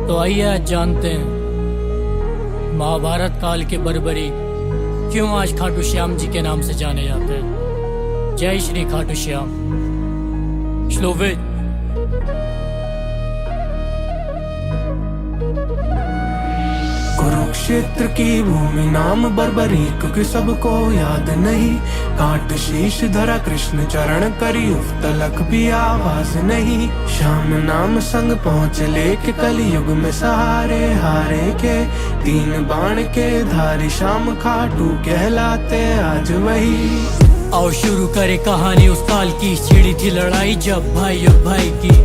तो आइए आज जानते हैं महाभारत काल के बर्बरी क्यों आज खाटू श्याम जी के नाम से जाने जाते हैं। जय श्री खाटू श्याम। श्लोवेज। कुरुक्षेत्र की भूमि नाम बर्बरी, क्योंकि सबको याद नहीं। काट शीश धरा कृष्ण चरण करी, उफ तलक भी आवाज नहीं। श्याम नाम संग पहुँच लेके कलयुग में सहारे हारे के। 3 बाण के धारी श्याम खाटू कहलाते आज वही। आओ शुरू करे कहानी उस काल की। छिड़ी थी लड़ाई जब भाई और भाई की।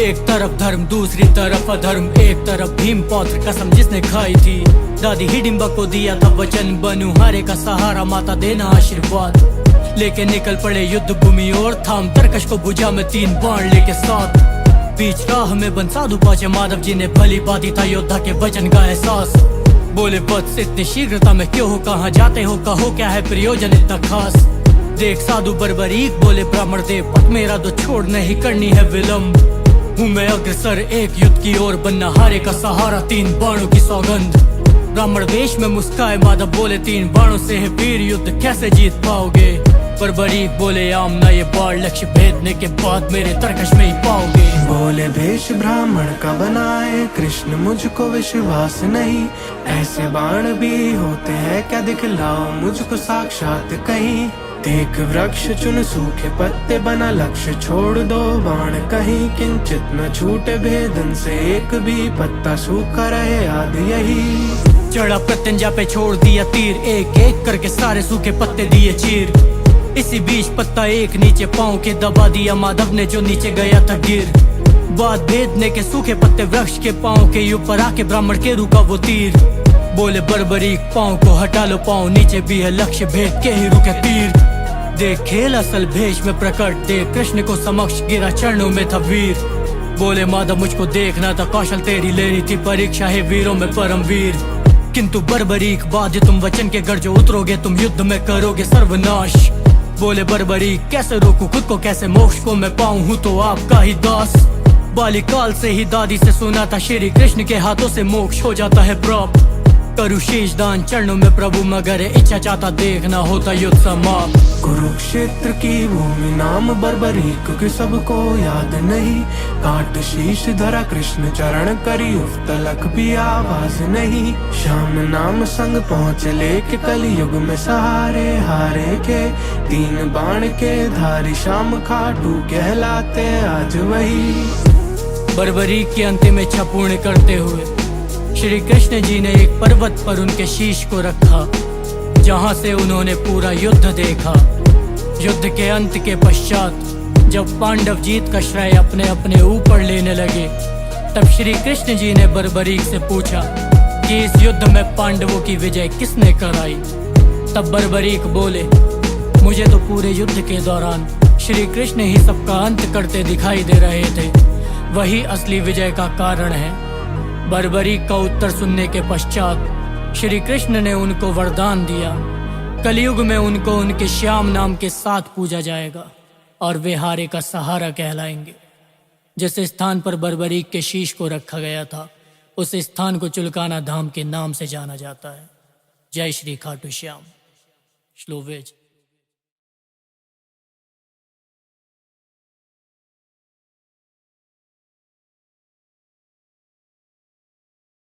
एक तरफ धर्म दूसरी तरफ अधर्म। एक तरफ भीम पौत्र कसम जिसने खाई थी। दादी हिडिंबा को दिया था वचन, बनू हारे का सहारा माता देना आशीर्वाद। लेके निकल पड़े युद्ध भूमि और थाम तरकश को भुजा में 3 बाण लेके साथ। बीच राह में बन साधु पहुंचे माधव जी ने भली बाती था योद्धा के वचन का एहसास। बोले वत्स इतनी शीघ्रता में क्यों हो, कहाँ जाते हो, कहो क्या है प्रयोजन इतना खास। देख साधु बर्बरीक बोले ब्राह्मण देव, पथ मेरा तो छोड़ नहीं करनी है विलम्ब। हूँ मैं अग्रसर एक युद्ध की ओर, बनना हारे का सहारा 3 बाणों की सौगंध। ब्राह्मण वेश में मुस्काए माधव बोले 3 बाणों से है वीर युद्ध कैसे जीत पाओगे। बर्बरीक बोले आमना ये बाण लक्ष्य भेदने के बाद मेरे तरकश में ही पाओगे। बोले भेष ब्राह्मण का बनाए कृष्ण मुझको विश्वास नहीं। ऐसे बाण भी होते हैं क्या, दिखलाओ मुझको साक्षात कहीं। देख वृक्ष चुन सूखे पत्ते बना लक्ष्य, छोड़ दो बाण कहीं। किंचित न छूटे भेदन से एक भी पत्ता, सूखा रहे याद यही। चढ़ा प्रत्यंजा पे छोड़ दिया तीर, एक एक करके सारे सूखे पत्ते दिए चीर। इसी बीच पत्ता एक नीचे पांव के दबा दिया माधव ने जो नीचे गया था गिर। बात भेदने के सूखे पत्ते वृक्ष के पांव के ऊपर आके ब्राह्मण के रुका वो तीर। बोले बर्बरीक पांव को हटा लो, पांव नीचे भी है लक्ष्य भेद के ही रुके तीर। देख खेल असल भेष में प्रकट, देख कृष्ण को समक्ष गिरा चरणों में था वीर। बोले माधव मुझको देखना था कौशल तेरी लेनी थी परीक्षा है वीरों में परम वीर। किंतु बर्बरीक बाध्य तुम वचन के गर्जो, उतरोगे तुम युद्ध में करोगे सर्वनाश। बोले बर्बरीक कैसे रोकूं खुद को, कैसे मोक्ष को मैं पाऊं, हूं तो आपका ही दास। बालिकाल से ही दादी से सुना था श्री कृष्ण के हाथों से मोक्ष हो जाता है प्राप्त। करूं शीश दान चरणों में प्रभु, मगर इच्छा चाहता देखना होता युद्ध समाप्त। कुरुक्षेत्र की भूमि नाम बर्बरी, क्योंकि सबको याद नहीं। काट शीश धरा कृष्ण चरण करी, उफ तलक भी आवाज नहीं। श्याम नाम संग पहुँच लेके कलयुग में सहारे हारे के। 3 बाण के धारी श्याम खाटू कहलाते आज वही। बर्बरी की अंतिम इच्छा पूर्ण करते हुए श्री कृष्ण जी ने एक पर्वत पर उनके शीश को रखा, जहां से उन्होंने पूरा युद्ध देखा। युद्ध के अंत के पश्चात जब पांडव जीत का श्रेय अपने अपने ऊपर लेने लगे, तब श्री कृष्ण जी ने बर्बरीक से पूछा कि इस युद्ध में पांडवों की विजय किसने कराई। तब बर्बरीक बोले मुझे तो पूरे युद्ध के दौरान श्री कृष्ण ही सबका अंत करते दिखाई दे रहे थे, वही असली विजय का कारण है। बर्बरीक का उत्तर सुनने के पश्चात श्री कृष्ण ने उनको वरदान दिया, कलयुग में उनको उनके श्याम नाम के साथ पूजा जाएगा और वे हारे का सहारा कहलाएंगे। जिस स्थान पर बर्बरीक के शीश को रखा गया था, उस स्थान को चुलकाना धाम के नाम से जाना जाता है। जय श्री खाटू श्याम। श्लोवेज।